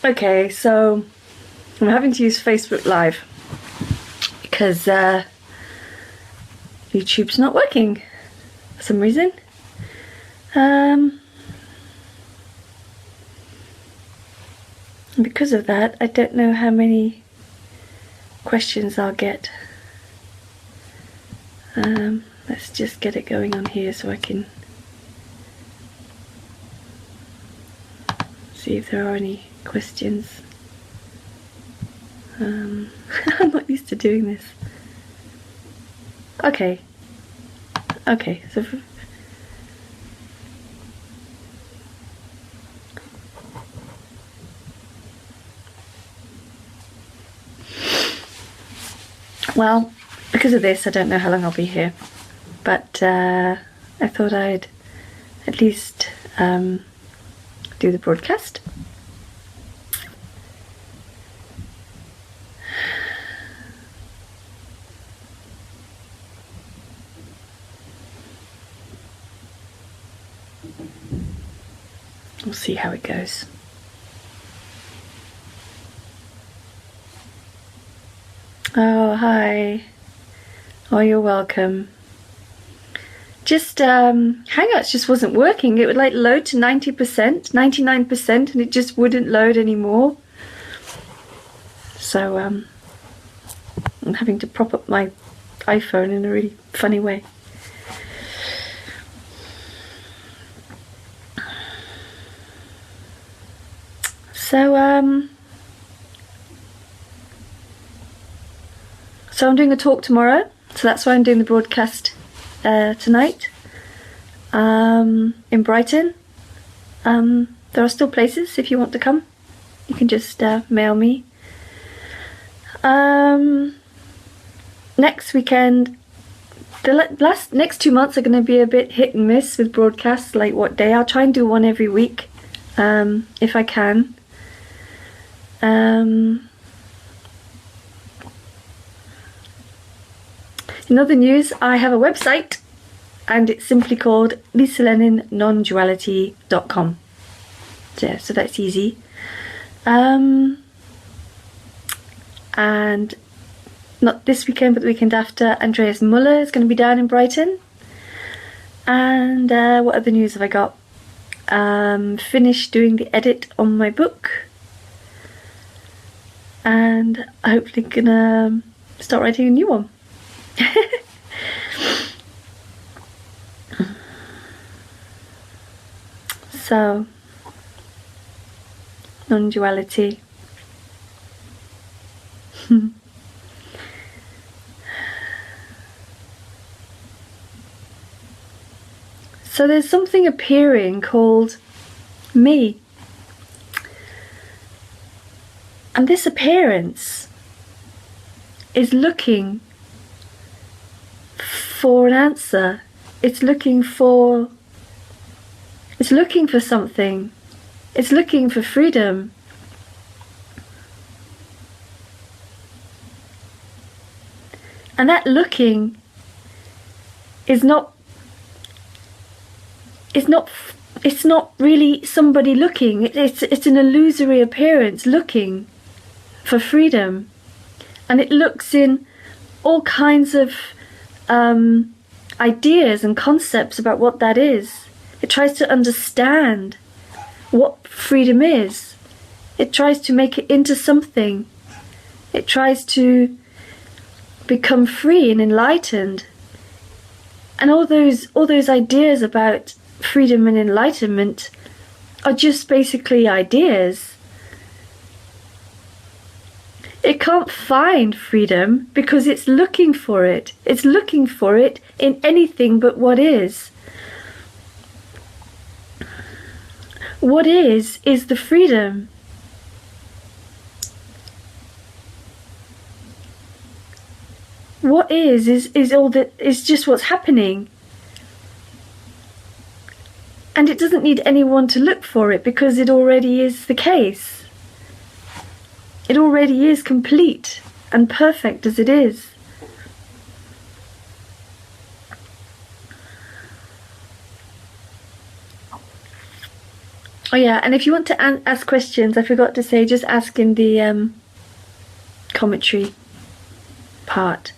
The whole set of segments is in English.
Okay, so I'm having to use Facebook Live because YouTube's not working for some reason. And because of that, I don't know how many questions I'll get. Let's just get it going on here so I can see if there are any questions. I'm not used to doing this. Okay, so well, because of this, I don't know how long I'll be here, but I thought I'd at least do the broadcast. We'll see how it goes. Oh, hi. Oh, you're welcome. Just Hangouts just wasn't working. It would like load to 90%, 99%, and it just wouldn't load anymore. So I'm having to prop up my iPhone in a really funny way. So I'm doing a talk tomorrow, so that's why I'm doing the broadcast tonight in Brighton. There are still places if you want to come. You can just mail me. Next weekend, the next 2 months are going to be a bit hit and miss with broadcasts, like what day. I'll try and do one every week if I can. In other news, I have a website and it's simply called Lennon non-duality.com. So that's easy. And not this weekend but the weekend after, Andreas Muller is going to be down in Brighton. And what other news have I got? Finished doing the edit on my book. And hopefully gonna start writing a new one. So, non-duality. So there's something appearing called me. And this appearance is looking for an answer. It's looking for something. It's looking for freedom. And that looking is not really somebody looking. It's an illusory appearance looking for freedom. And it looks in all kinds of ideas and concepts about what that is. It tries to understand what freedom is. It tries to make it into something. It tries to become free and enlightened. And all those ideas about freedom and enlightenment are just basically ideas. It can't find freedom because it's looking for it. It's looking for it in anything but what is. What is the freedom. What is all that is just what's happening. And it doesn't need anyone to look for it because it already is the case. It already is complete and perfect as it is. Oh yeah, and if you want to ask questions, I forgot to say, just ask in the commentary part.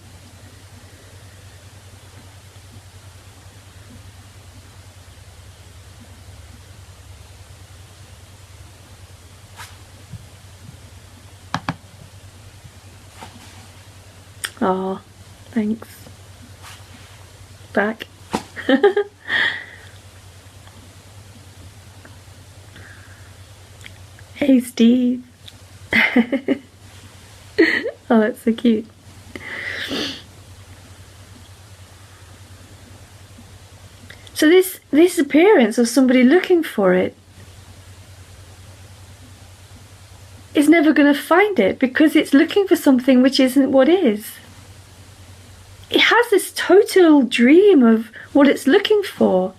Oh, thanks. Back. Hey, Steve. Oh, that's so cute. So this appearance of somebody looking for it is never going to find it because it's looking for something which isn't what is. It has this total dream of what it's looking for.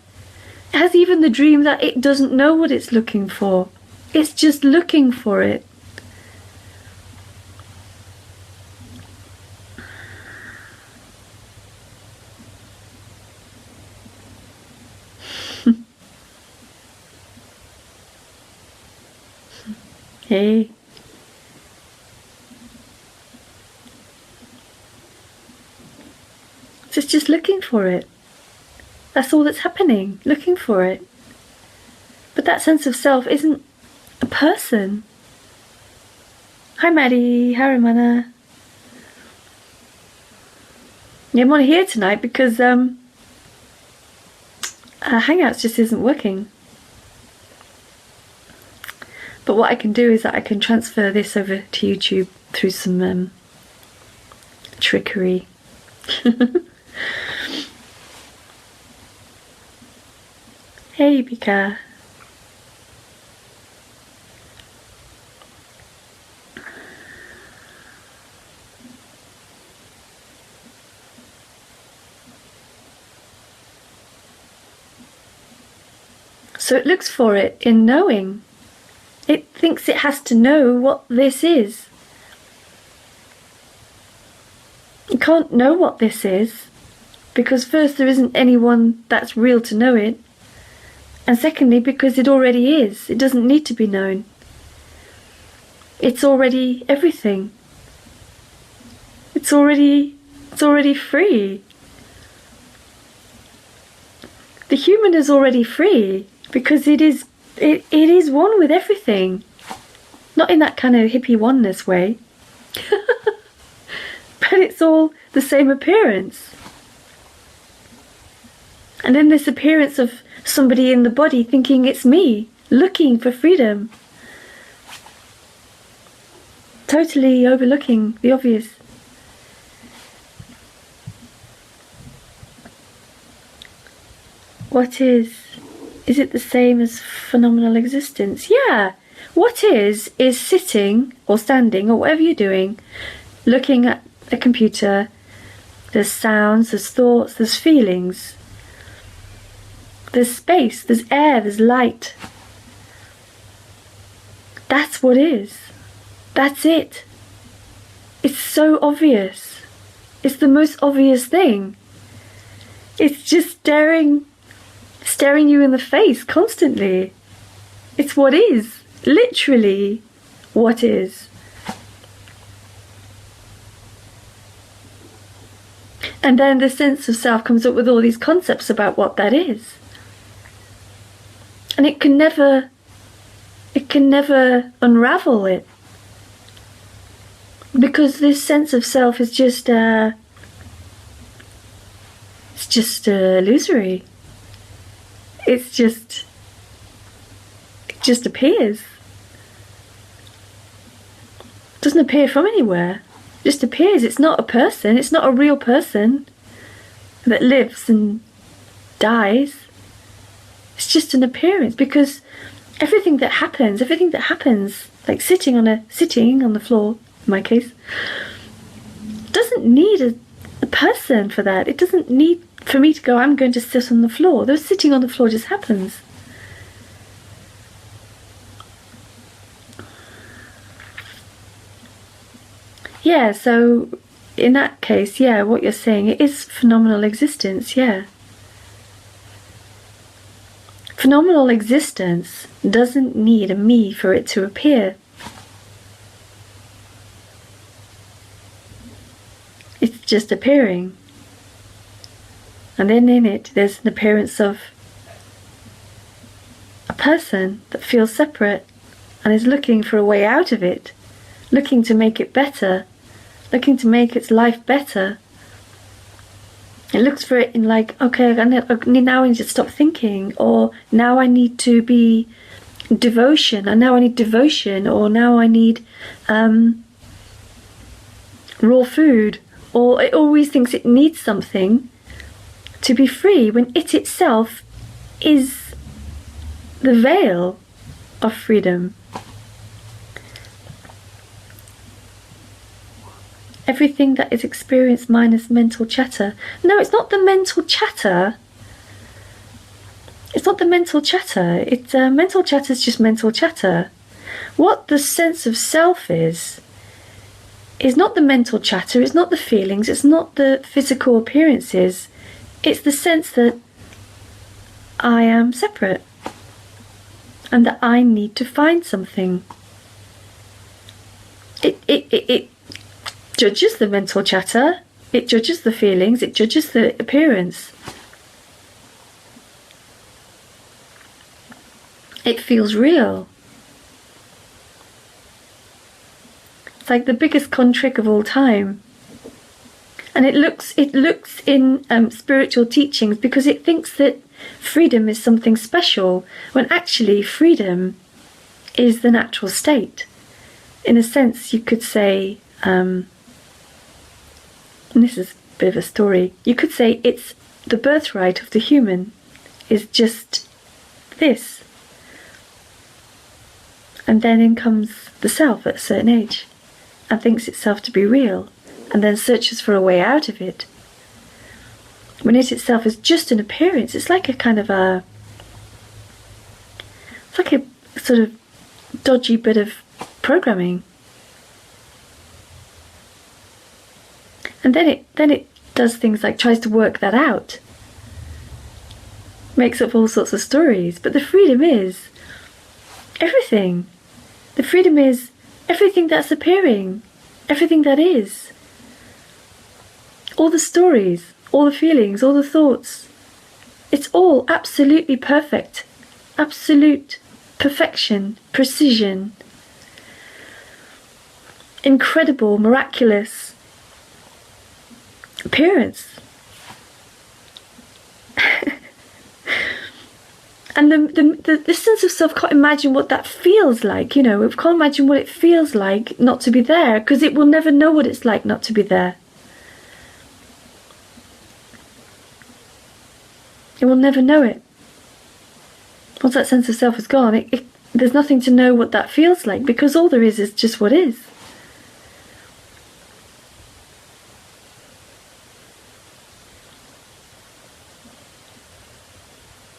It has even the dream that it doesn't know what it's looking for. It's just looking for it. Hey. So it's just looking for it. That's all that's happening, looking for it. But that sense of self isn't a person. Hi Maddie, hi Romana. Yeah, I'm only here tonight because Hangouts just isn't working. But what I can do is that I can transfer this over to YouTube through some trickery. Hey Bika. So it looks for it in knowing. It thinks it has to know what this is. It can't know what this is because first there isn't anyone that's real to know it, and secondly because it already is. It doesn't need to be known. It's already everything. It's already free. The human is already free because it is one with everything. Not in that kind of hippie oneness way. But it's all the same appearance. And then this appearance of somebody in the body thinking it's me, looking for freedom. Totally overlooking the obvious. What is it the same as phenomenal existence? Yeah. What is sitting or standing or whatever you're doing, looking at a computer. There's sounds, there's thoughts, there's feelings. There's space, there's air, there's light. That's what is. That's it. It's so obvious. It's the most obvious thing. It's just staring you in the face constantly. It's what is. Literally what is. And then the sense of self comes up with all these concepts about what that is. And it can never unravel it. Because this sense of self is just illusory. It just appears. It doesn't appear from anywhere. It just appears. It's not a person. It's not a real person that lives and dies. It's just an appearance, because everything that happens, like sitting on the floor, in my case, doesn't need a person for that. It doesn't need for me to go, I'm going to sit on the floor. The sitting on the floor just happens. Yeah, so in that case, yeah, what you're saying, it is phenomenal existence, yeah. Phenomenal existence doesn't need a me for it to appear. It's just appearing. And then in it, there's an appearance of a person that feels separate and is looking for a way out of it, looking to make it better, looking to make its life better. It looks for it in like, okay, now I need to stop thinking, or now I need to be devotion, or now I need devotion, or now I need raw food, or it always thinks it needs something to be free, when it itself is the veil of freedom. Everything that is experienced minus mental chatter. No, it's not the mental chatter. It's not the mental chatter. Mental chatter is just mental chatter. What the sense of self is not the mental chatter, it's not the feelings, it's not the physical appearances. It's the sense that I am separate and that I need to find something. It judges the mental chatter, it judges the feelings, it judges the appearance. It feels real. It's like the biggest con trick of all time. And it looks in spiritual teachings because it thinks that freedom is something special, when actually freedom is the natural state. In a sense, you could say, and this is a bit of a story, you could say it's the birthright of the human is just this. And then in comes the self at a certain age and thinks itself to be real, and then searches for a way out of it. When it itself is just an appearance, it's like a kind of it's like a sort of dodgy bit of programming. And then it does things like tries to work that out. Makes up all sorts of stories. But the freedom is everything. The freedom is everything that's appearing, everything that is. All the stories, all the feelings, all the thoughts. It's all absolutely perfect. Absolute perfection, precision. Incredible, miraculous appearance. And the sense of self can't imagine what that feels like, you know. It can't imagine what it feels like not to be there, because it will never know what it's like not to be there. It will never know it. Once that sense of self is gone, there's nothing to know what that feels like, because all there is just what is.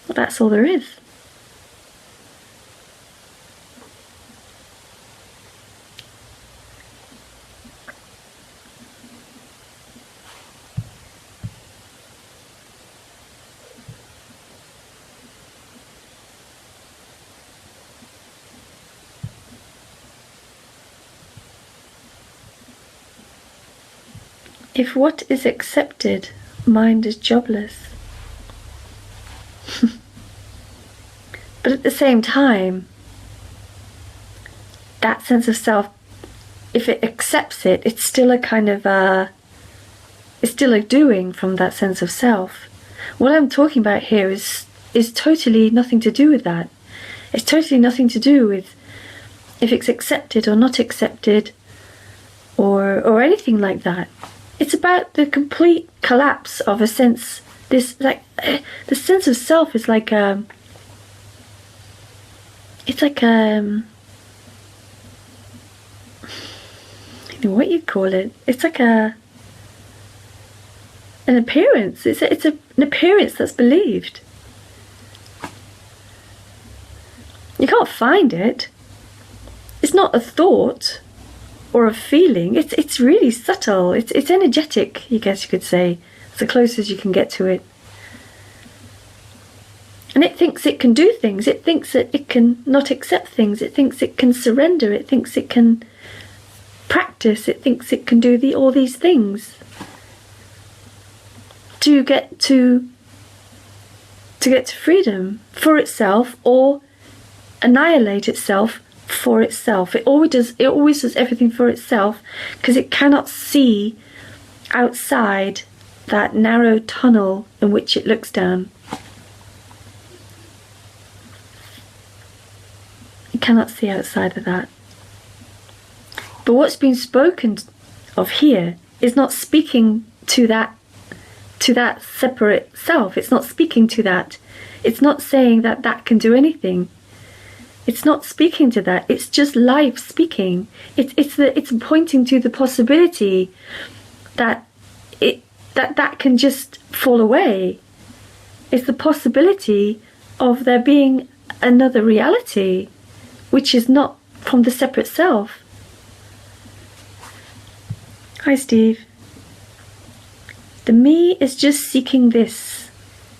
That's all there is. If what is accepted, mind is jobless. But at the same time, that sense of self, if it accepts it, it's still a kind of it's still a doing from that sense of self. What I'm talking about here is totally nothing to do with that. It's totally nothing to do with if it's accepted or not accepted, or anything like that. It's about the complete collapse of a sense. This like the sense of self is like it's like I don't know what you call it. It's like an appearance. It's an appearance that's believed. You can't find it. It's not a thought or a feeling. It's really subtle. It's energetic, I guess you could say. It's the closest you can get to it. And it thinks it can do things. It thinks that it can not accept things. It thinks it can surrender. It thinks it can practice. It thinks it can do all these things to get to freedom for itself, or annihilate itself for itself. It always does everything for itself, because it cannot see outside that narrow tunnel in which it looks down. It cannot see outside of that. But what's been spoken of here is not speaking to that separate self. It's not speaking to that. It's not saying that that can do anything. It's not speaking to that. It's just life speaking. It's pointing to the possibility that that can just fall away. It's the possibility of there being another reality, which is not from the separate self. Hi, Steve. The me is just seeking this,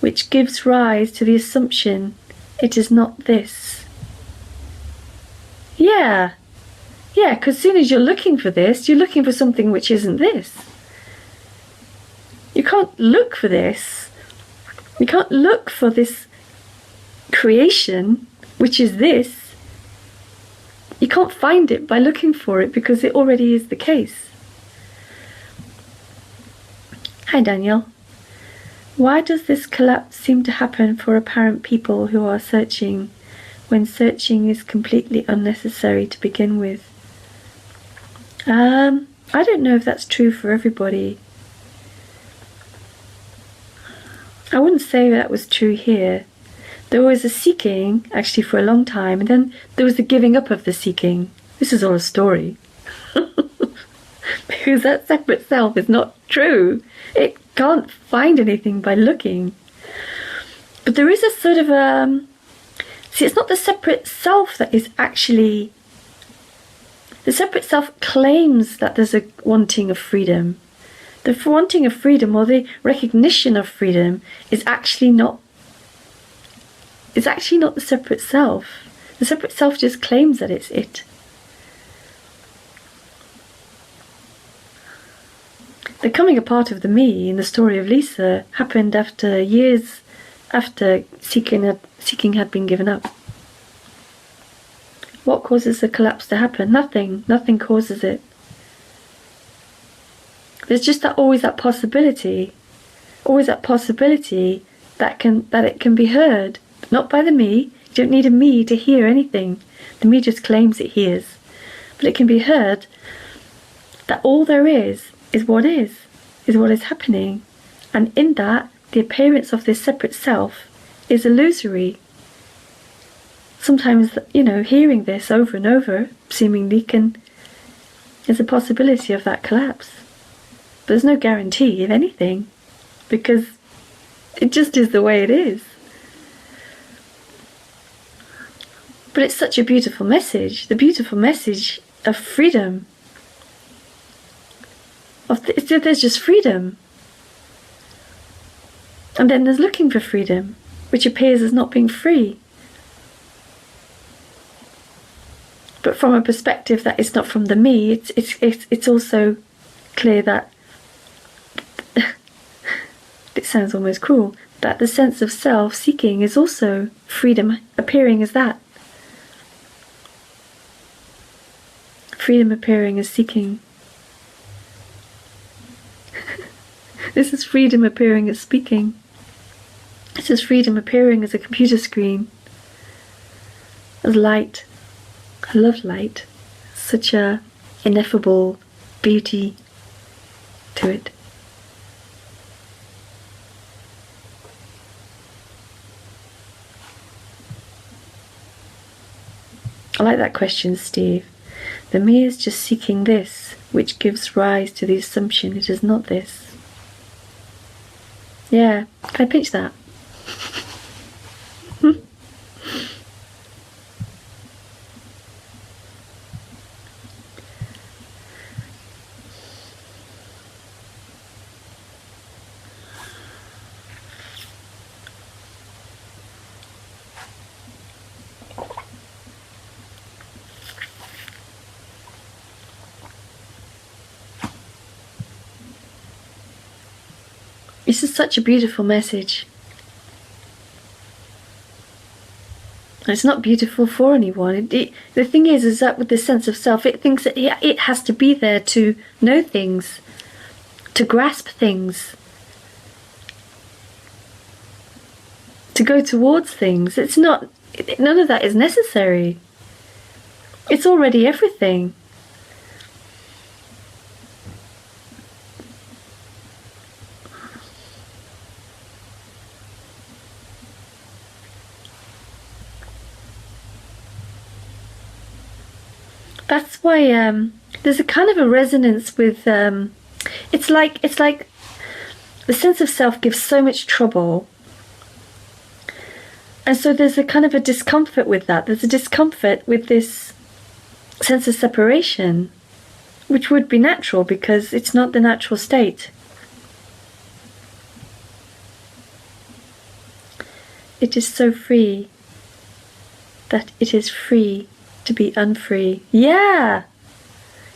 which gives rise to the assumption it is not this. Yeah, because as soon as you're looking for this, you're looking for something which isn't this. You can't look for this. You can't look for this creation, which is this. You can't find it by looking for it, because it already is the case. Hi, Daniel. Why does this collapse seem to happen for apparent people who are searching, when searching is completely unnecessary to begin with? I don't know if that's true for everybody. I wouldn't say that was true here. There was a seeking, actually, for a long time, and then there was the giving up of the seeking. This is all a story. Because that separate self is not true. It can't find anything by looking. But there is a sort of see, it's not the separate self that is actually... The separate self claims that there's a wanting of freedom. The wanting of freedom, or the recognition of freedom, is actually not... It's actually not the separate self. The separate self just claims that it's it. The coming apart of the me in the story of Lisa happened after years after seeking had been given up. What causes the collapse to happen? Nothing. Nothing causes it. There's just always that possibility that it can be heard, but not by the me. You don't need a me to hear anything. The me just claims it hears, but it can be heard that all there is what is happening, and in that the appearance of this separate self is illusory. Sometimes, hearing this over and over seemingly is a possibility of that collapse. But there's no guarantee of anything, because it just is the way it is. But it's such a beautiful message, the beautiful message of freedom. There's just freedom. And then there's looking for freedom, which appears as not being free. But from a perspective that it's not from the me, it's also clear that it sounds almost cruel, that the sense of self-seeking is also freedom appearing as that. Freedom appearing as seeking. This is freedom appearing as speaking. This is freedom appearing as a computer screen, as light. I love light. Such a ineffable beauty to it. I like that question, Steve. The me is just seeking this, which gives rise to the assumption it is not this. Yeah, can I pinch that? This is such a beautiful message. It's not beautiful for anyone. The thing is that with the sense of self, it thinks that it has to be there to know things, to grasp things, to go towards things. It's not, none of that is necessary. It's already everything. That's why there's a kind of a resonance with it's like the sense of self gives so much trouble, and so there's a kind of a discomfort with that. There's a discomfort with this sense of separation, which would be natural because it's not the natural state. It is so free that it is free to be unfree. Yeah!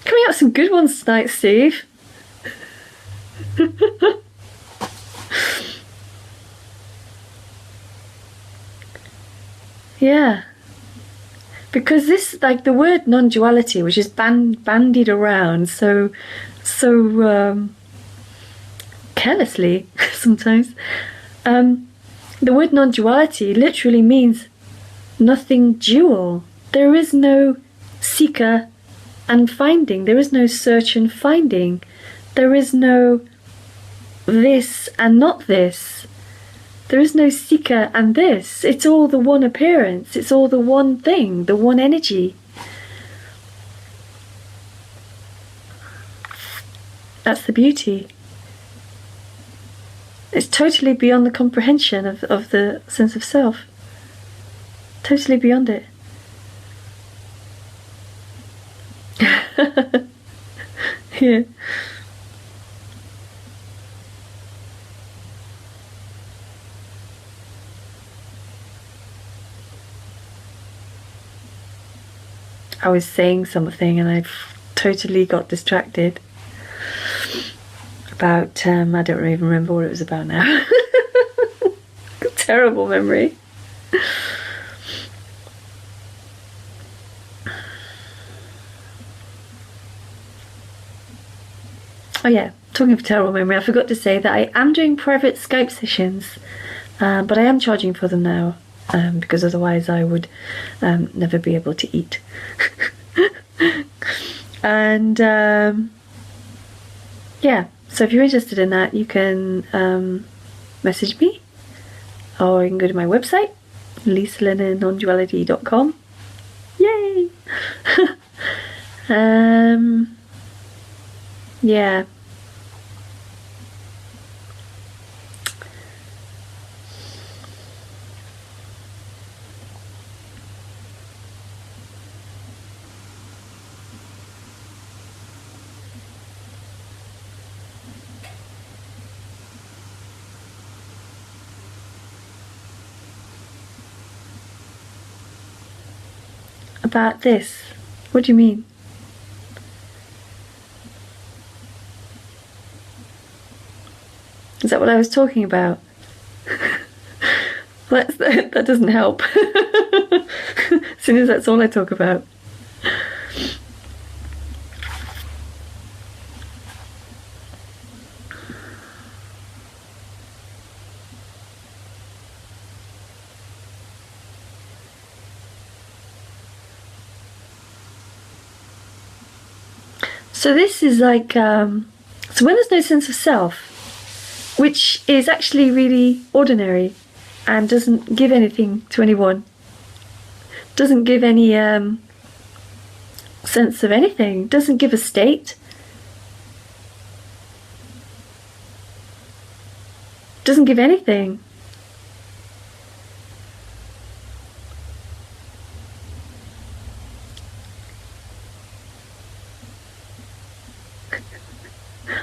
Coming up with some good ones tonight, Steve. Yeah. Because this, like the word non-duality, which is bandied around so carelessly sometimes, the word non-duality literally means nothing dual. There is no seeker and finding. There is no search and finding. There is no this and not this. There is no seeker and this. It's all the one appearance. It's all the one thing, the one energy. That's the beauty. It's totally beyond the comprehension of the sense of self. Totally beyond it. Yeah. I was saying something and I totally got distracted about I don't even remember what it was about now. Terrible memory. Oh yeah, talking of terrible memory, I forgot to say that I am doing private Skype sessions, but I am charging for them now, because otherwise I would never be able to eat. And yeah, so if you're interested in that, you can message me, or you can go to my website, non-duality.com. Yay! Yeah. About this? What do you mean? Is that what I was talking about? That doesn't help. As soon as that's all I talk about. So this is like, so when there's no sense of self, which is actually really ordinary and doesn't give anything to anyone, doesn't give any sense of anything, doesn't give a state, doesn't give anything.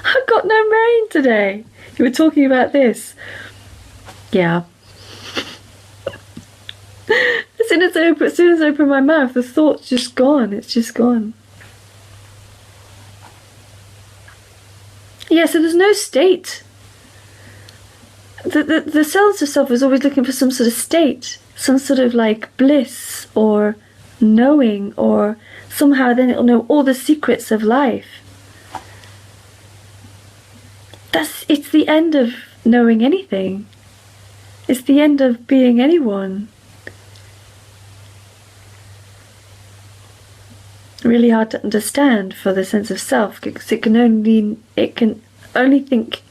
I've got no brain today. You were talking about this. Yeah. As soon as I open my mouth, the thought's just gone. It's just gone. Yeah, so there's no state. The sense of self is always looking for some sort of state, some sort of like bliss or knowing, or somehow then it'll know all the secrets of life. It's the end of knowing anything. It's the end of being anyone. Really hard to understand for the sense of self, because it can only think,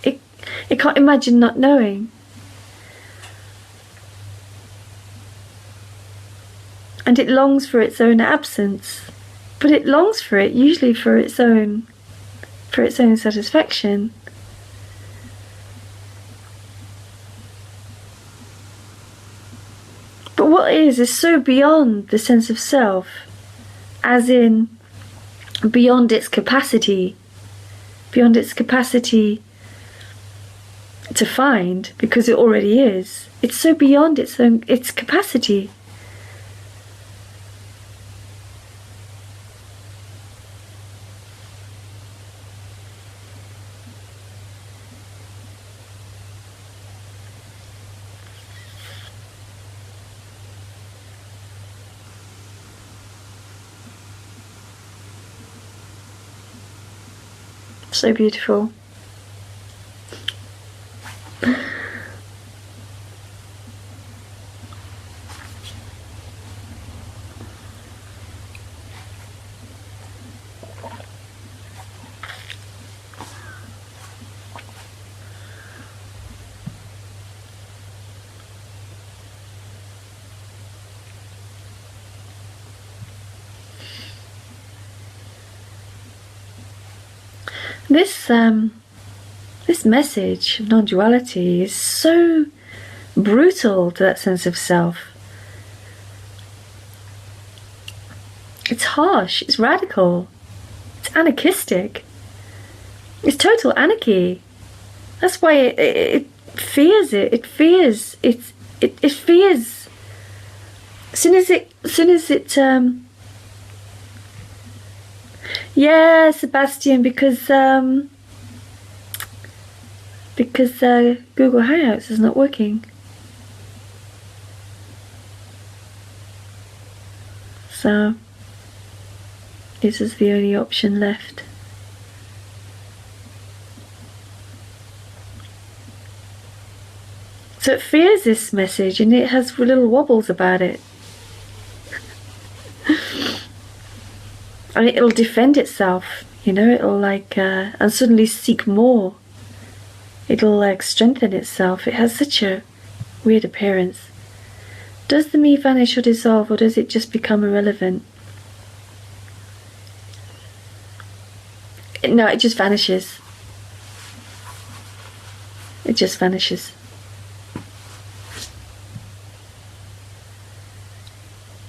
it can't imagine not knowing. And it longs for its own absence, but it longs for it usually for its own satisfaction. But what is so beyond the sense of self, as in beyond its capacity to find, because it already is. It's so beyond its capacity. So beautiful. This message of non-duality is so brutal to that sense of self. It's harsh, it's radical, it's anarchistic, it's total anarchy. That's why it fears it. It fears it fears. As soon as it yeah, Sebastian, because Google Hangouts is not working. So this is the only option left. So it fears this message, and it has little wobbles about it. And it'll defend itself, it'll and suddenly seek more. It'll strengthen itself. It has such a weird appearance. Does the me vanish or dissolve, or does it just become irrelevant? No, it just vanishes. It just vanishes.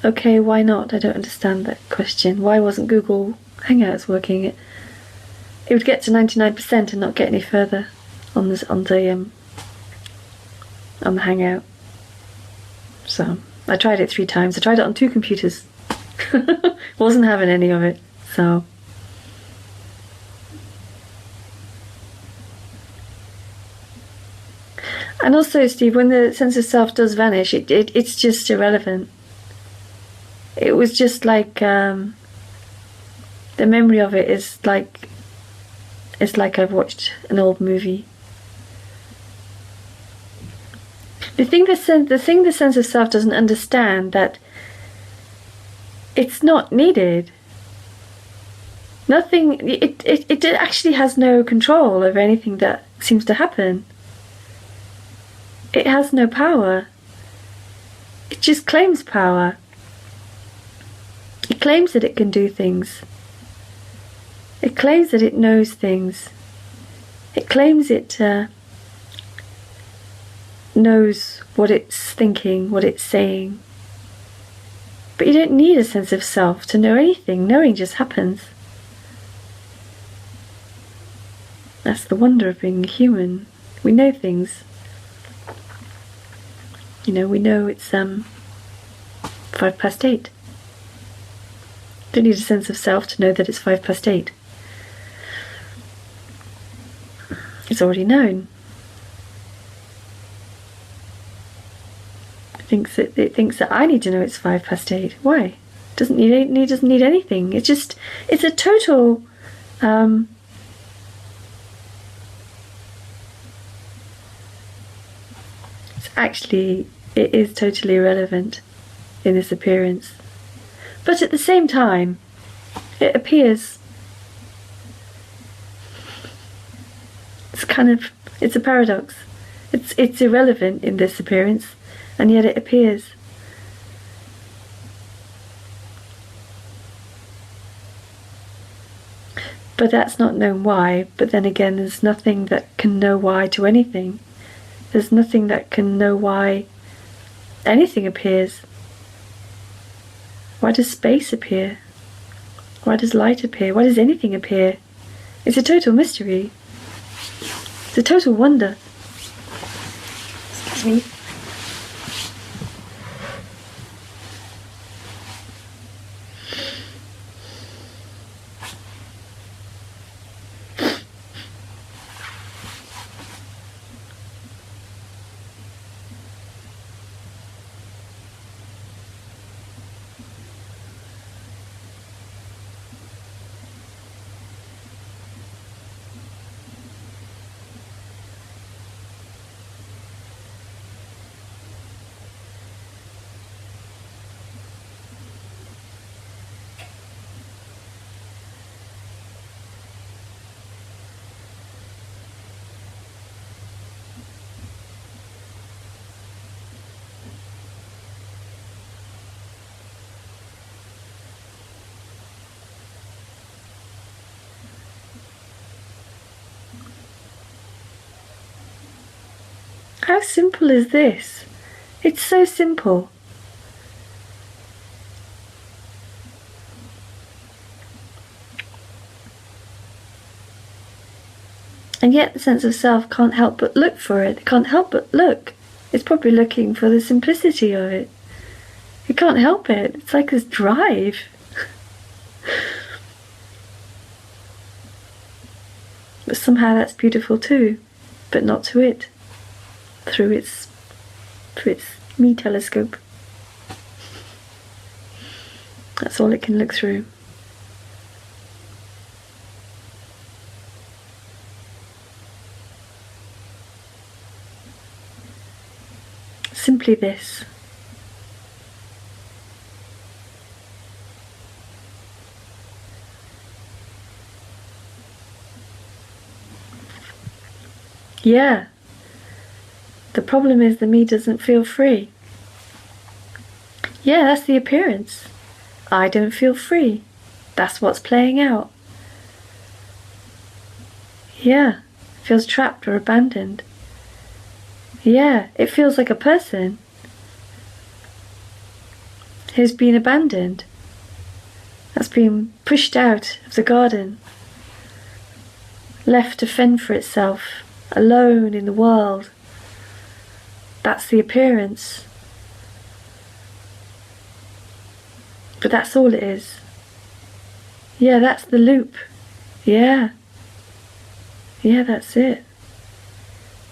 Okay, why not? I don't understand that question. Why wasn't Google Hangouts working? It would get to 99% and not get any further on the Hangout. So I tried it 3 times. I tried it on 2 computers. Wasn't having any of it. So and also, Steve, when the sense of self does vanish, it's just irrelevant. It was just like the memory of it is like I've watched an old movie. The thing the sense of self doesn't understand, that it's not needed. Nothing. It actually has no control over anything that seems to happen. It has no power. It just claims power. It claims that it can do things. It claims that it knows things. It claims it knows what it's thinking, what it's saying. But you don't need a sense of self to know anything. Knowing just happens. That's the wonder of being a human. We know things. We know it's 8:05. Don't need a sense of self to know that it's 8:05. It's already known. thinks that I need to know it's 8:05. Why? Doesn't need anything. It's a total it is totally irrelevant in this appearance. But at the same time, it appears. It's a paradox. It's irrelevant in this appearance, and yet it appears. But that's not known why. But then again, there's nothing that can know why to anything. There's nothing that can know why anything appears. Why does space appear? Why does light appear? Why does anything appear? It's a total mystery. It's a total wonder. Excuse me. How simple is this? It's so simple. And yet the sense of self can't help but look for it. It can't help but look. It's probably looking for the simplicity of it. It can't help it. It's like this drive. But somehow that's beautiful too. But not to it. Through its me telescope. That's all it can look through. Simply this. Yeah. The problem is the me doesn't feel free. Yeah, that's the appearance. I don't feel free. That's what's playing out. Yeah, it feels trapped or abandoned. Yeah, it feels like a person who's been abandoned, that's been pushed out of the garden, left to fend for itself, alone in the world. That's the appearance. But that's all it is. Yeah, that's the loop. Yeah. Yeah, that's it.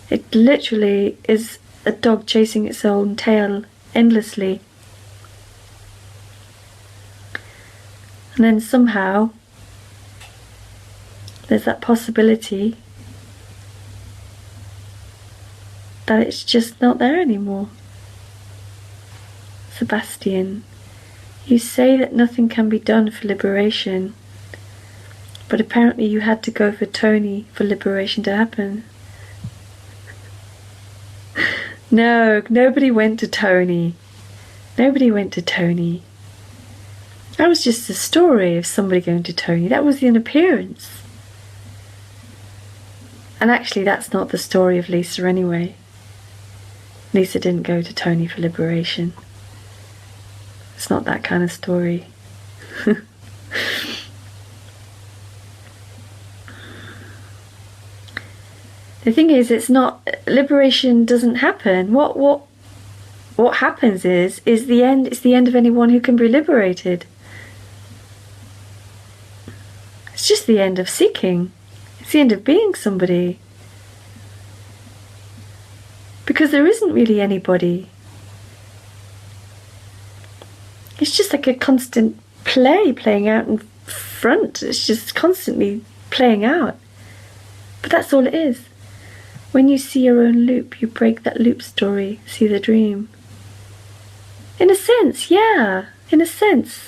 It literally is a dog chasing its own tail endlessly. And then somehow there's that possibility that it's just not there anymore. Sebastian, you say that nothing can be done for liberation, but apparently you had to go for Tony for liberation to happen. No, nobody went to Tony. Nobody went to Tony. That was just a story of somebody going to Tony. That was an appearance. And actually that's not the story of Lisa anyway. Lisa didn't go to Tony for liberation. It's not that kind of story. The thing is, it's not, liberation doesn't happen. What happens is the end. It's the end of anyone who can be liberated. It's just the end of seeking. It's the end of being somebody. Because there isn't really anybody. It's just like a constant playing out in front. It's just constantly playing out. But that's all it is. When you see your own loop, you break that loop story, see the dream. In a sense, yeah. In a sense.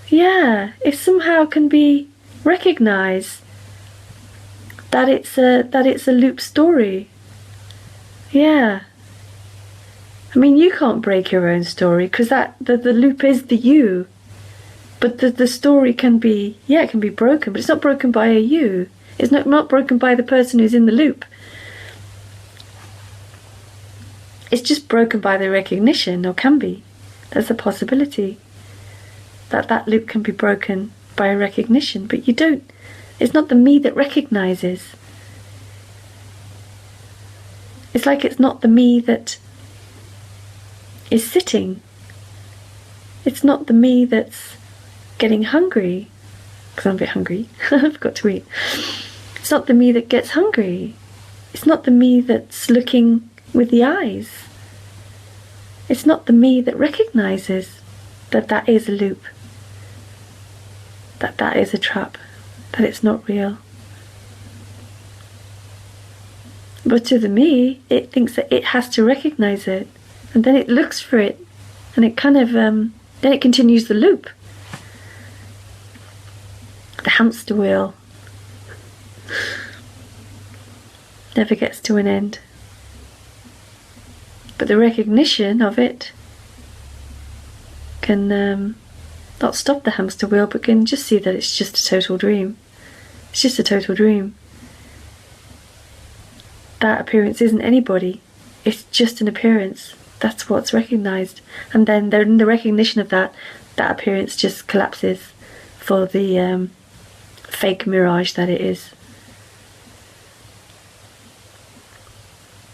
Yeah. It somehow can be recognized that it's a loop story. Yeah. I mean, you can't break your own story because the loop is the you. But the story can be, yeah, it can be broken, but it's not broken by a you. It's not broken by the person who's in the loop. It's just broken by the recognition, or can be. There's a possibility that loop can be broken by a recognition, but you don't. It's not the me that recognizes. It's like it's not the me that is sitting. It's not the me that's getting hungry, because I'm a bit hungry. I forgot to eat. It's not the me that gets hungry. It's not the me that's looking with the eyes. It's not the me that recognizes that is a loop, that is a trap, that it's not real. But to the me, it thinks that it has to recognize it, and then it looks for it, and it kind of then it continues the loop, the hamster wheel. Never gets to an end. But the recognition of it can not stop the hamster wheel, but can just see that it's just a total dream. It's just a total dream. That appearance isn't anybody. It's just an appearance. That's what's recognized. And then the recognition of that appearance just collapses for the fake mirage that it is.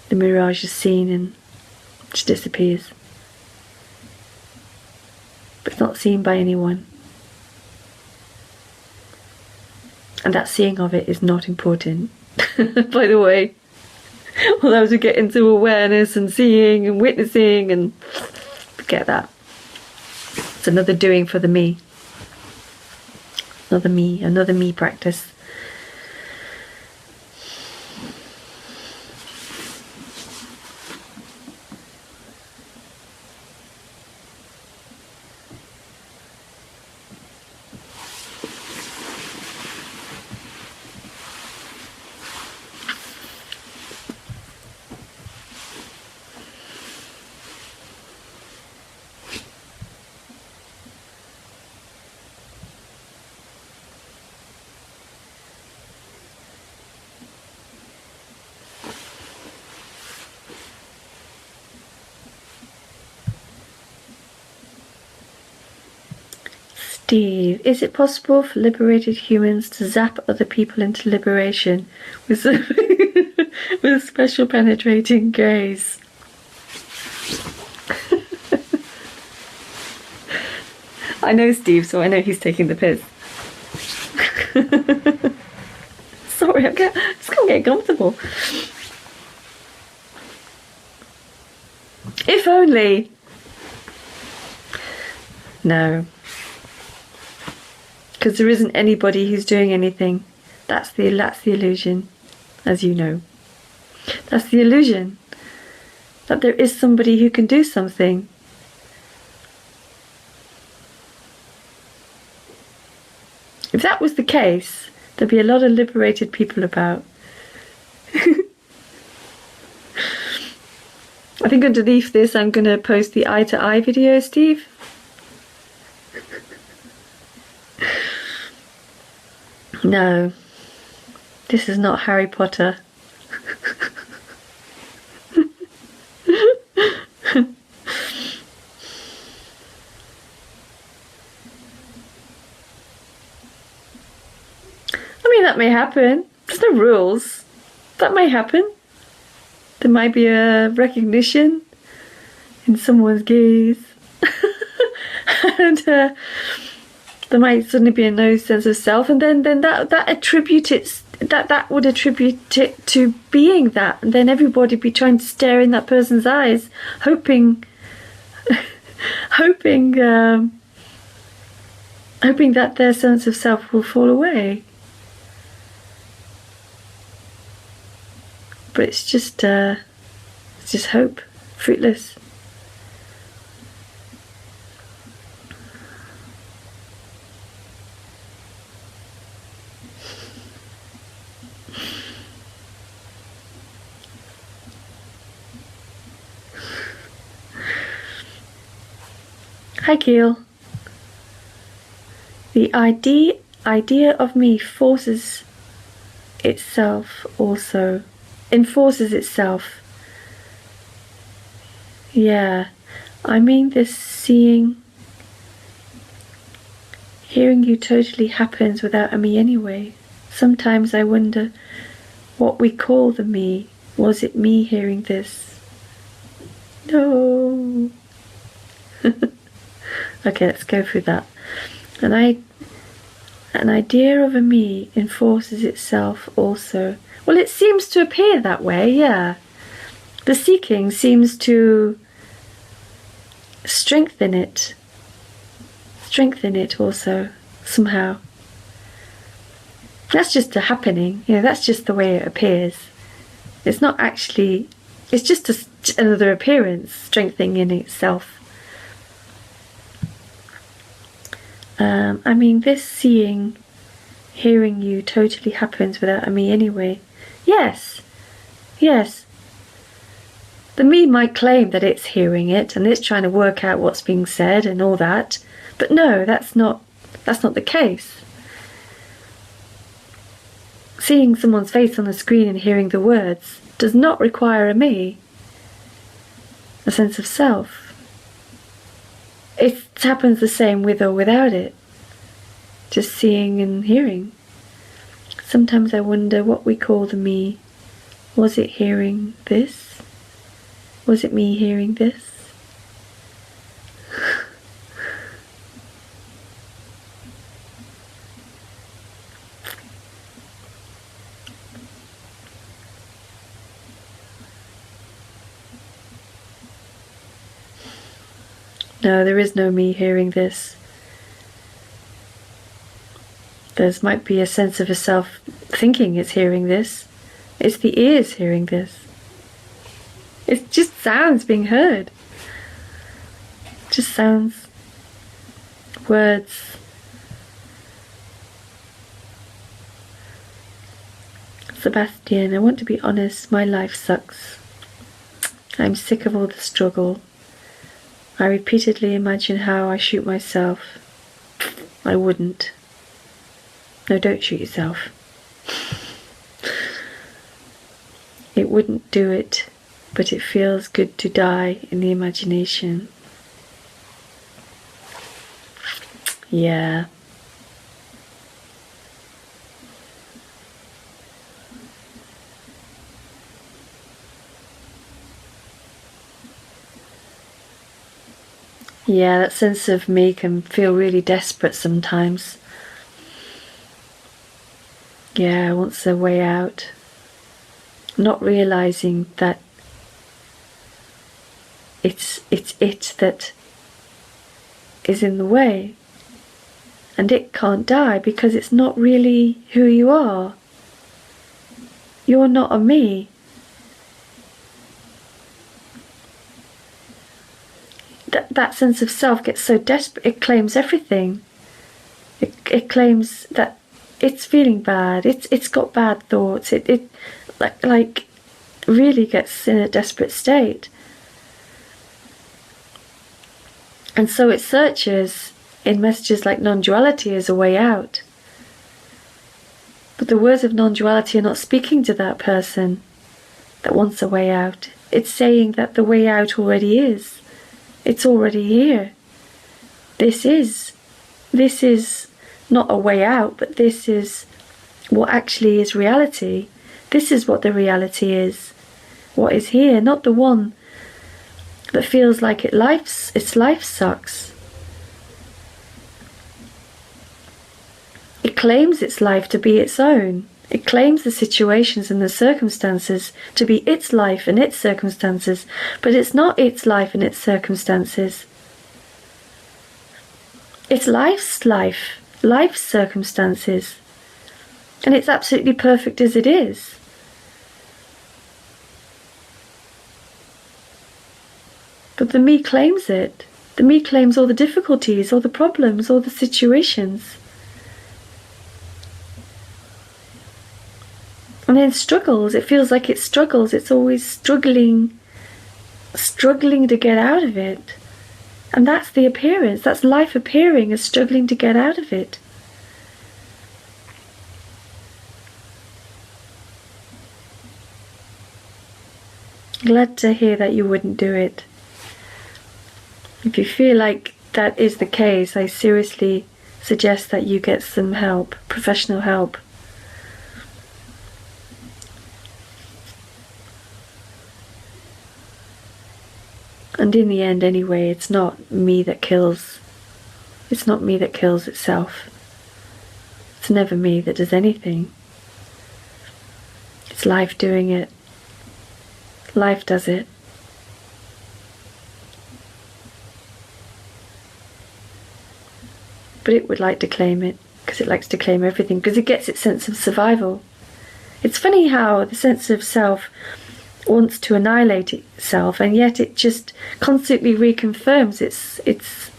The mirage is seen and just disappears. But it's not seen by anyone. And that seeing of it is not important. By the way. Although as we get into awareness and seeing and witnessing, and forget that. It's another doing for the me. Another me practice. Steve, is it possible for liberated humans to zap other people into liberation with a special penetrating gaze? I know Steve, so I know he's taking the piss. Sorry, I'm just gonna get comfortable. If only. No. Because there isn't anybody who's doing anything. That's the illusion, as you know. That's the illusion. That there is somebody who can do something. If that was the case, there'd be a lot of liberated people about. I think underneath this I'm going to post the eye to eye video, Steve. No, this is not Harry Potter. I mean, that may happen. There's no rules. That may happen. There might be a recognition in someone's gaze. And there might suddenly be a no sense of self, and then that would attribute it to being that, and then everybody be trying to stare in that person's eyes, hoping hoping hoping that their sense of self will fall away. But it's just hope, fruitless. Hi, Keel. The idea of me enforces itself. Yeah, I mean this hearing you totally happens without a me anyway. Sometimes I wonder what we call the me. Was it me hearing this? No. Okay, let's go through that. An idea of a me enforces itself also. Well, it seems to appear that way, yeah. The seeking seems to strengthen it also, somehow. That's just a happening, that's just the way it appears. It's not actually, it's just another appearance, strengthening in itself. I mean, this hearing you totally happens without a me anyway. Yes. The me might claim that it's hearing it and it's trying to work out what's being said and all that, but no, that's not the case. Seeing someone's face on the screen and hearing the words does not require a me, a sense of self. It happens the same with or without it. Just seeing and hearing. Sometimes I wonder what we call the me. Was it hearing this? Was it me hearing this? No, there is no me hearing this. There might be a sense of a self thinking it's hearing this. It's the ears hearing this. It's just sounds being heard. Just sounds, words. Sebastian, I want to be honest, my life sucks. I'm sick of all the struggle. I repeatedly imagine how I shoot myself. I wouldn't. No, don't shoot yourself. It wouldn't do it, but it feels good to die in the imagination. Yeah. Yeah, that sense of me can feel really desperate sometimes. Yeah, wants a way out. Not realizing that it's it that is in the way. And it can't die because it's not really who you are. You're not a me. That sense of self gets so desperate, it claims everything. It claims that it's feeling bad, it's got bad thoughts, it like really gets in a desperate state. And so it searches in messages like non-duality as a way out. But the words of non-duality are not speaking to that person that wants a way out. It's saying that the way out already is. It's already here. This is not a way out, but this is what actually is reality. This is what the reality is. What is here, not the one that feels like its life sucks. It claims its life to be its own. It claims the situations and the circumstances to be its life and its circumstances, but it's not its life and its circumstances. It's life's circumstances. And it's absolutely perfect as it is. But the me claims it. The me claims all the difficulties, all the problems, all the situations. And then struggles. It feels like it struggles. It's always struggling to get out of it. And that's the appearance. That's life appearing as struggling to get out of it. Glad to hear that you wouldn't do it. If you feel like that is the case, I seriously suggest that you get some help, professional help. And in the end, anyway, it's not me that kills. It's not me that kills itself. It's never me that does anything. It's life doing it. Life does it. But it would like to claim it, because it likes to claim everything, because it gets its sense of survival. It's funny how the sense of self wants to annihilate itself, and yet it just constantly reconfirms its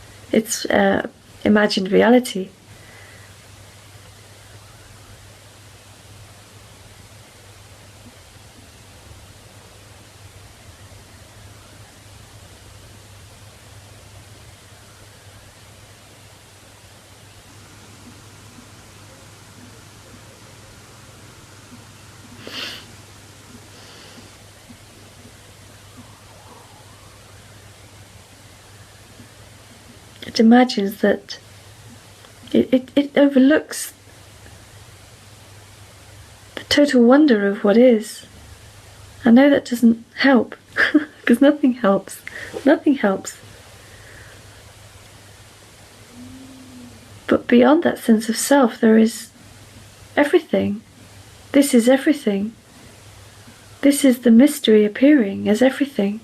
imagined reality. It imagines that it overlooks the total wonder of what is. I know that doesn't help, because nothing helps. Nothing helps. But beyond that sense of self, there is everything. This is everything. This is the mystery appearing as everything.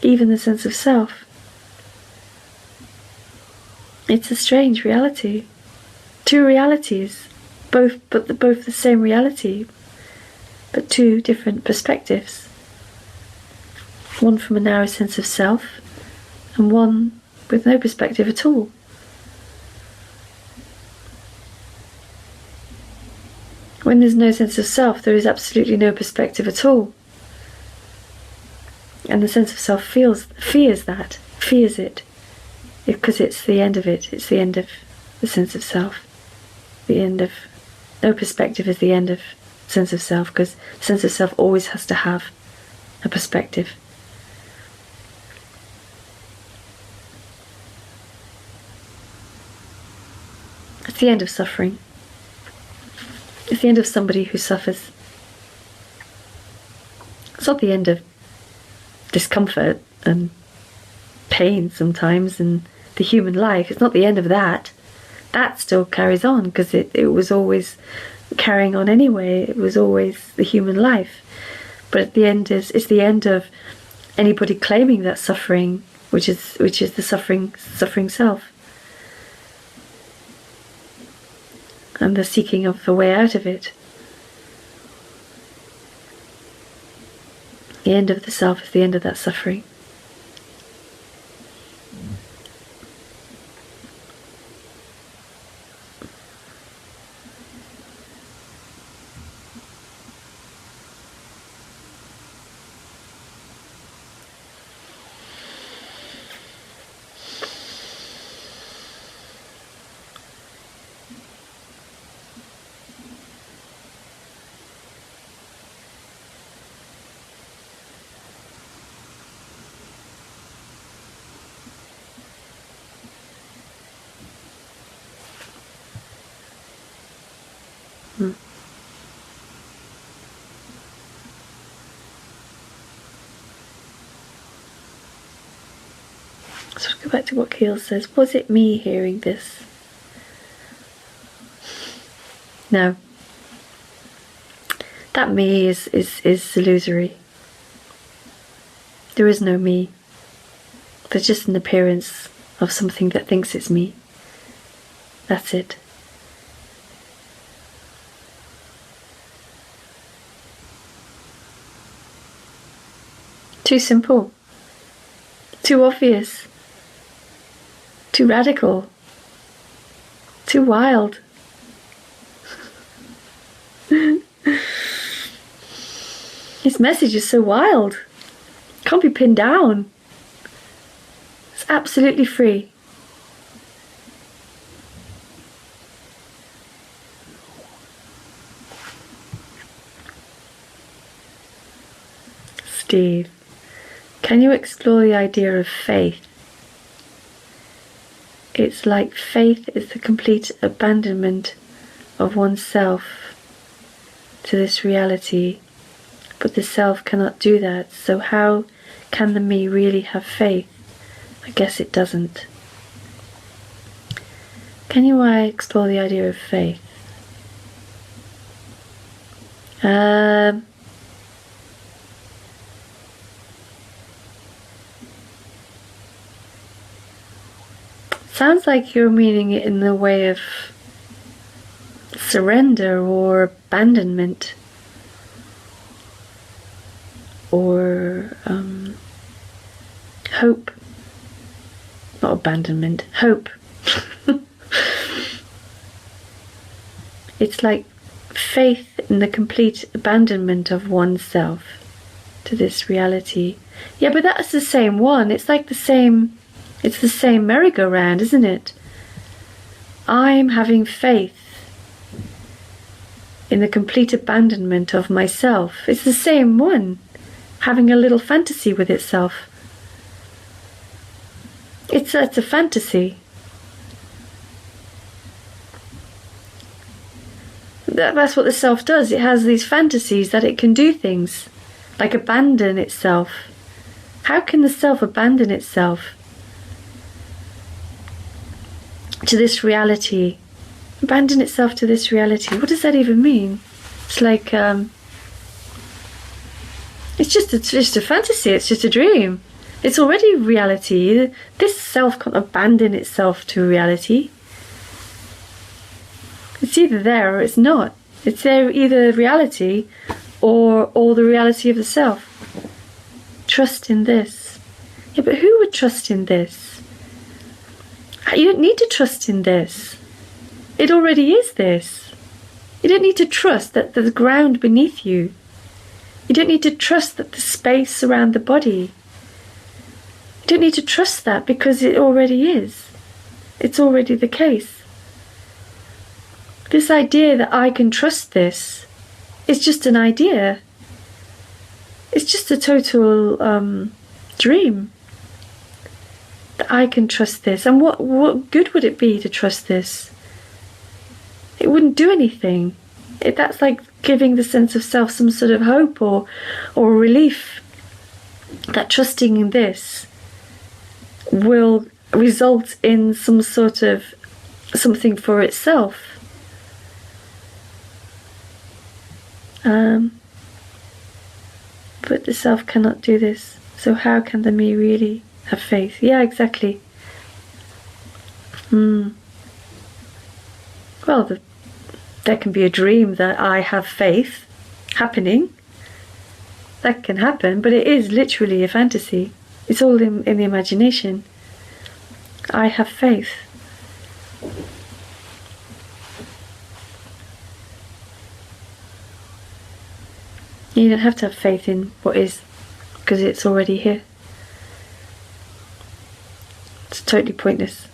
Even the sense of self. It's a strange reality. Two realities, both the same reality, but two different perspectives. One from a narrow sense of self, and one with no perspective at all. When there's no sense of self, there is absolutely no perspective at all. And the sense of self fears it, because it's the end of it. It's the end of the sense of self. The end of no perspective is the end of sense of self, because the sense of self always has to have a perspective. It's the end of suffering. It's the end of somebody who suffers. It's not the end of discomfort and pain sometimes in the human life. It's not the end of that. That still carries on, because it was always carrying on anyway. It was always the human life. But at the end it's the end of anybody claiming that suffering, which is the suffering self. And the seeking of a way out of it. The end of the self is the end of that suffering. So go back to what Keel says. Was it me hearing this? No. That me is illusory. There is no me. There's just an appearance of something that thinks it's me. That's it. Too simple. Too obvious. Too radical. Too wild. His message is so wild. Can't be pinned down. It's absolutely free. Steve, can you explore the idea of faith? It's like faith is the complete abandonment of oneself to this reality, but the self cannot do that, so how can the me really have faith? I guess it doesn't. Can you explore the idea of faith? Sounds like you're meaning it in the way of surrender or abandonment, or hope. Not abandonment, hope. It's like faith in the complete abandonment of oneself to this reality. Yeah, but that's the same one. It's like the same, it's the same merry-go-round, isn't it? I'm having faith in the complete abandonment of myself. It's the same one, having a little fantasy with itself. It's a fantasy. That's what the self does. It has these fantasies that it can do things, like abandon itself. How can the self abandon itself to this reality? Abandon itself to this reality. What does that even mean? It's like, it's just a fantasy. It's just a dream. It's already reality. This self can't abandon itself to reality. It's either there or it's not. It's there either reality or the reality of the self. Trust in this. Yeah, but who would trust in this? You don't need to trust in this. It already is this. You don't need to trust that there's ground beneath you. You don't need to trust that there's space around the body. You don't need to trust that because it already is. It's already the case. This idea that I can trust this is just an idea. It's just a total dream. That I can trust this. And what good would it be to trust this? It wouldn't do anything. That's like giving the sense of self some sort of hope or relief. That trusting in this will result in some sort of something for itself. But the self cannot do this. So how can the me really have faith? Yeah, exactly. Well, there can be a dream that I have faith happening. That can happen, but it is literally a fantasy. It's all in the imagination. I have faith. You don't have to have faith in what is, because it's already here. It's totally pointless.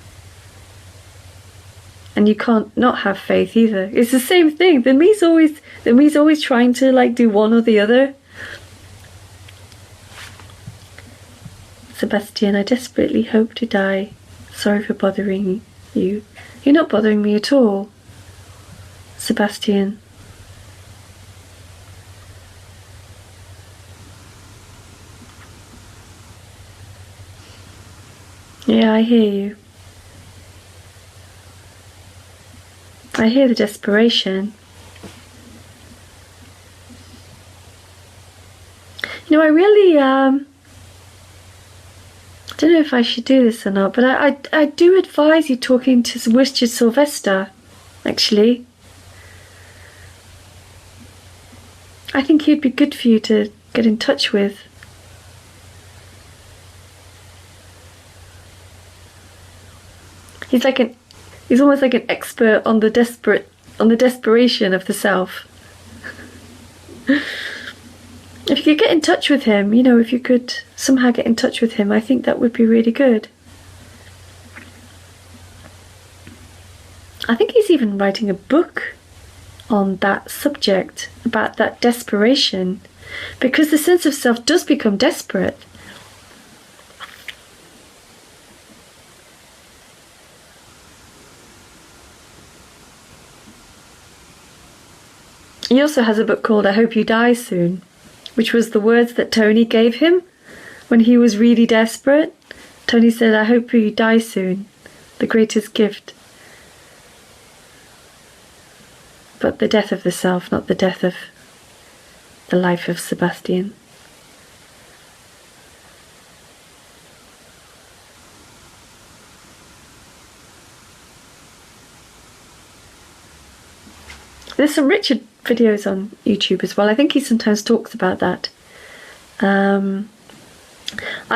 And you can't not have faith either. It's the same thing. The me's always trying to like do one or the other. Sebastian, I desperately hope to die. Sorry for bothering you. You're not bothering me at all, Sebastian. Yeah, I hear you. I hear the desperation. You know, I don't know if I should do this or not, but I do advise you talking to Richard Sylvester, actually. I think he'd be good for you to get in touch with. He's almost like an expert on the desperation of the self. If you could get in touch with him, you know, if you could somehow get in touch with him, I think that would be really good. I think he's even writing a book on that subject, about that desperation, because the sense of self does become desperate. He also has a book called I Hope You Die Soon, which was the words that Tony gave him when he was really desperate. Tony said, I hope you die soon, the greatest gift. But the death of the self, not the death of the life of Sebastian. There's some Richard videos on YouTube as well. I think he sometimes talks about that. I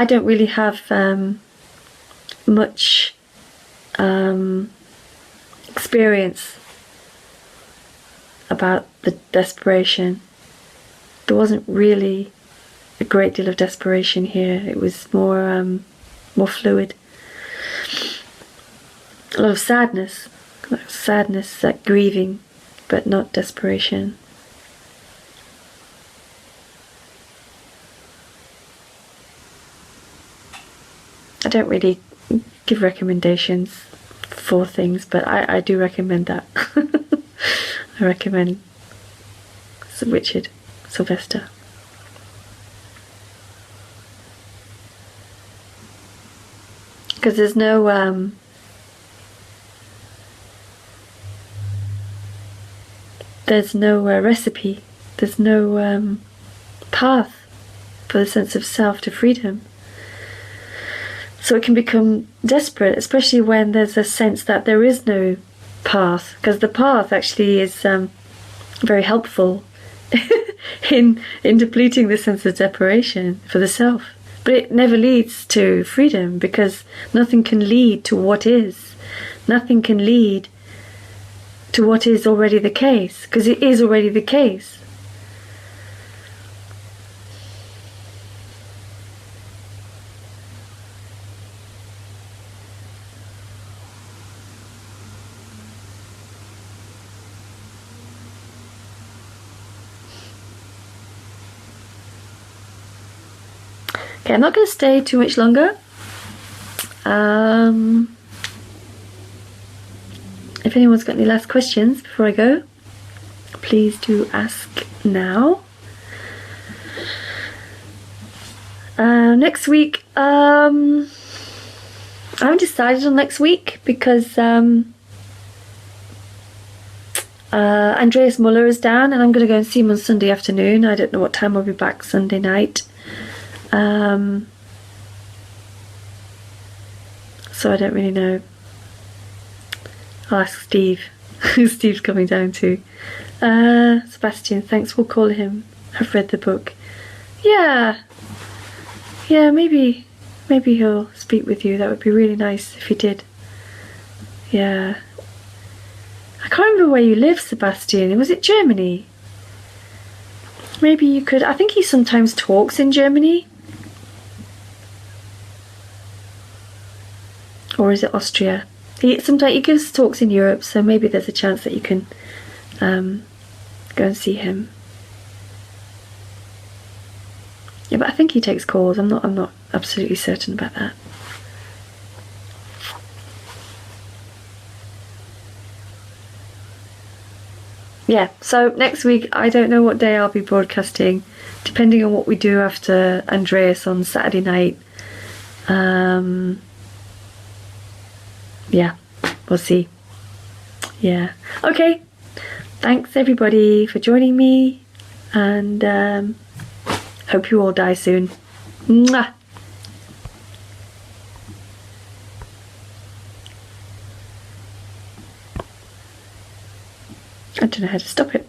don't really have much experience about the desperation. There wasn't really a great deal of desperation here. It was more fluid. A lot of sadness, that grieving, but not desperation. I don't really give recommendations for things, but I do recommend that. I recommend Sir Richard Sylvester. Because there's no recipe, there's no path for the sense of self to freedom. So it can become desperate, especially when there's a sense that there is no path, because the path actually is very helpful in depleting the sense of separation for the self. But it never leads to freedom, because nothing can lead to what is. Nothing can lead to what is already the case, because it is already the case. Okay, I'm not going to stay too much longer. If anyone's got any last questions before I go, please do ask now. Next week, I haven't decided on next week, because Andreas Muller is down, and I'm going to go and see him on Sunday afternoon. I don't know what time I'll be back Sunday night. So I don't really know. I'll ask Steve. Steve's coming down too. Sebastian, thanks. We'll call him. I've read the book. Yeah, maybe he'll speak with you. That would be really nice if he did. Yeah. I can't remember where you live, Sebastian. Was it Germany? Maybe you could. I think he sometimes talks in Germany. Or is it Austria? Sometimes he gives talks in Europe, so maybe there's a chance that you can go and see him. Yeah, but I think he takes calls. I'm not absolutely certain about that. Yeah, so next week I don't know what day I'll be broadcasting, depending on what we do after Andreas on Saturday night. Yeah, we'll see. Yeah. Okay. Thanks everybody for joining me, and hope you all die soon. Mwah. don't know how to stop it.